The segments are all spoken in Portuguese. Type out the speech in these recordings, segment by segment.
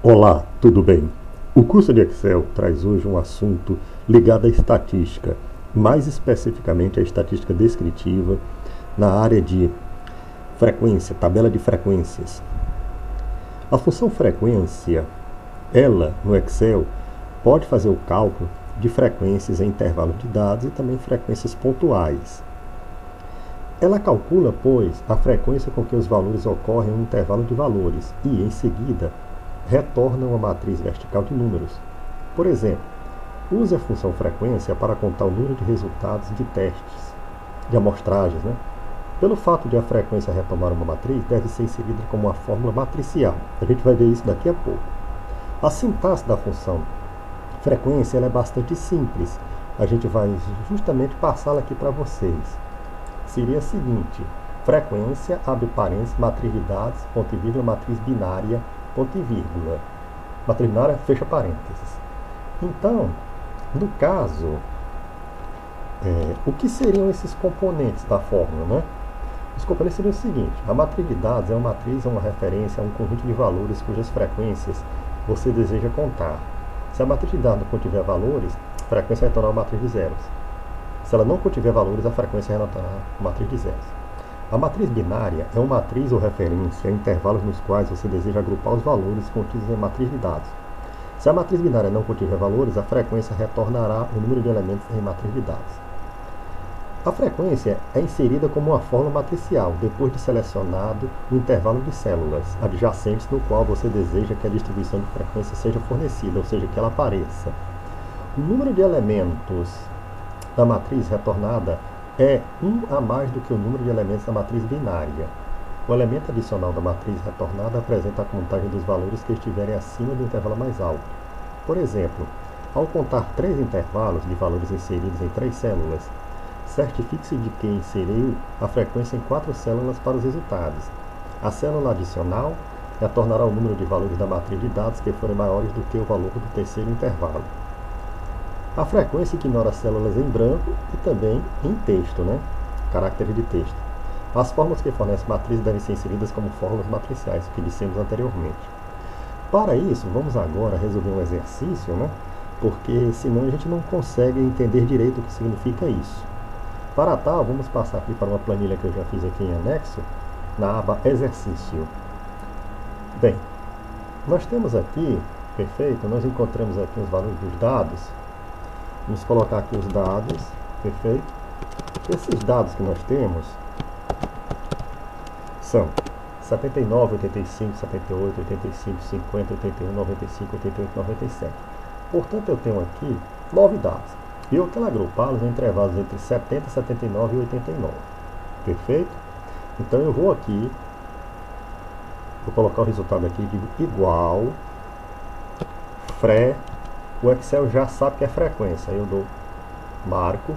Olá, tudo bem? O curso de Excel traz hoje um assunto ligado à estatística, mais especificamente à estatística descritiva na área de frequência, tabela de frequências. A função frequência, ela no Excel pode fazer o cálculo de frequências em intervalos de dados e também frequências pontuais. Ela calcula, pois, a frequência com que os valores ocorrem em um intervalo de valores e, em seguida, retorna uma matriz vertical de números. Por exemplo, use a função frequência para contar o número de resultados de testes, de amostragens. Pelo fato de a frequência retomar uma matriz, deve ser inserida como uma fórmula matricial. A gente vai ver isso daqui a pouco. A sintaxe da função frequência ela é bastante simples. A gente vai justamente passá-la aqui para vocês. Seria a seguinte: frequência, abre parênteses, matriz de dados, ponto e vírgula, matriz binária, ponto e vírgula. Matriz binária, fecha parênteses. Então, no caso, o que seriam esses componentes da fórmula, Os componentes seriam o seguinte: a matriz de dados é uma matriz, uma referência a um conjunto de valores cujas frequências você deseja contar. Se a matriz de dados não contiver valores, a frequência vai retornar uma matriz de zeros. Se ela não contiver valores, a frequência vai retornar uma matriz de zeros. A matriz binária é uma matriz ou referência a intervalos nos quais você deseja agrupar os valores contidos em matriz de dados. Se a matriz binária não contiver valores, a frequência retornará o número de elementos em matriz de dados. A frequência é inserida como uma fórmula matricial, depois de selecionado o intervalo de células adjacentes no qual você deseja que a distribuição de frequência seja fornecida, ou seja, que ela apareça. O número de elementos da matriz retornada é 1 a mais do que o número de elementos da matriz binária. O elemento adicional da matriz retornada apresenta a contagem dos valores que estiverem acima do intervalo mais alto. Por exemplo, ao contar 3 intervalos de valores inseridos em 3 células, certifique-se de que inseriu a frequência em 4 células para os resultados. A célula adicional retornará o número de valores da matriz de dados que forem maiores do que o valor do terceiro intervalo. A frequência ignora as células em branco e também em texto, caracteres de texto. As fórmulas que fornecem matrizes devem ser inseridas como fórmulas matriciais, que dissemos anteriormente. Para isso, vamos agora resolver um exercício, porque senão a gente não consegue entender direito o que significa isso. Para tal, vamos passar aqui para uma planilha que eu já fiz aqui em anexo, na aba Exercício. Bem, nós temos aqui, perfeito, nós encontramos aqui os valores dos dados. Vamos colocar aqui os dados, perfeito? Esses dados que nós temos são 79, 85, 78, 85, 50, 81, 95, 88, 97. Portanto, eu tenho aqui 9 dados. E eu quero agrupá-los em intervalos entre 70, 79 e 89. Perfeito? Então, eu vou aqui, vou colocar o resultado aqui, digo igual, o Excel já sabe que é frequência. Aí eu dou, marco,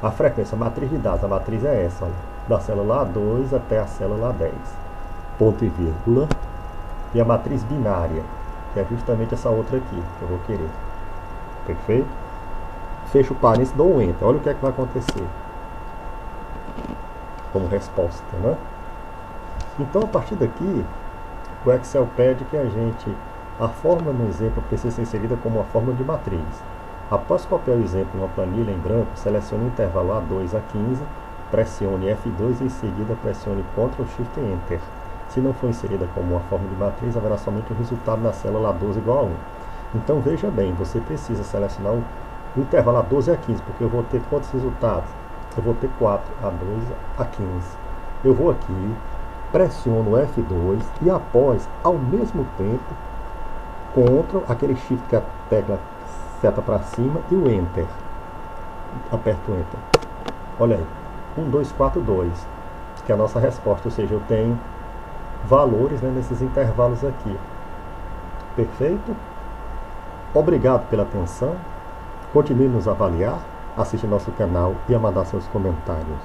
a frequência, a matriz de dados, a matriz é essa, olha, da célula A2 até a célula A10. Ponto e vírgula. E a matriz binária, que é justamente essa outra aqui, que eu vou querer. Perfeito? Fecho o parênteses, dou um Enter. Olha o que é que vai acontecer como resposta, Então, a partir daqui, o Excel pede que a fórmula no exemplo precisa ser inserida como uma fórmula de matriz. Após copiar o exemplo em uma planilha em branco, selecione o intervalo A2 a 15, pressione F2 e em seguida pressione Ctrl Shift Enter. Se não for inserida como uma fórmula de matriz, haverá somente o resultado na célula A12 igual a 1. Então veja bem, você precisa selecionar o intervalo A12 a 15, porque eu vou ter quantos resultados? Eu vou ter 4, A12 a 15. Eu vou aqui, pressiono F2 e após, ao mesmo tempo, Ctrl, aquele Shift que a tecla seta para cima e o Enter. Aperto o Enter. Olha aí, 1, 2, 4, 2, que é a nossa resposta, ou seja, eu tenho valores nesses intervalos aqui. Perfeito? Obrigado pela atenção. Continue nos avaliar, assistir nosso canal e a mandar seus comentários.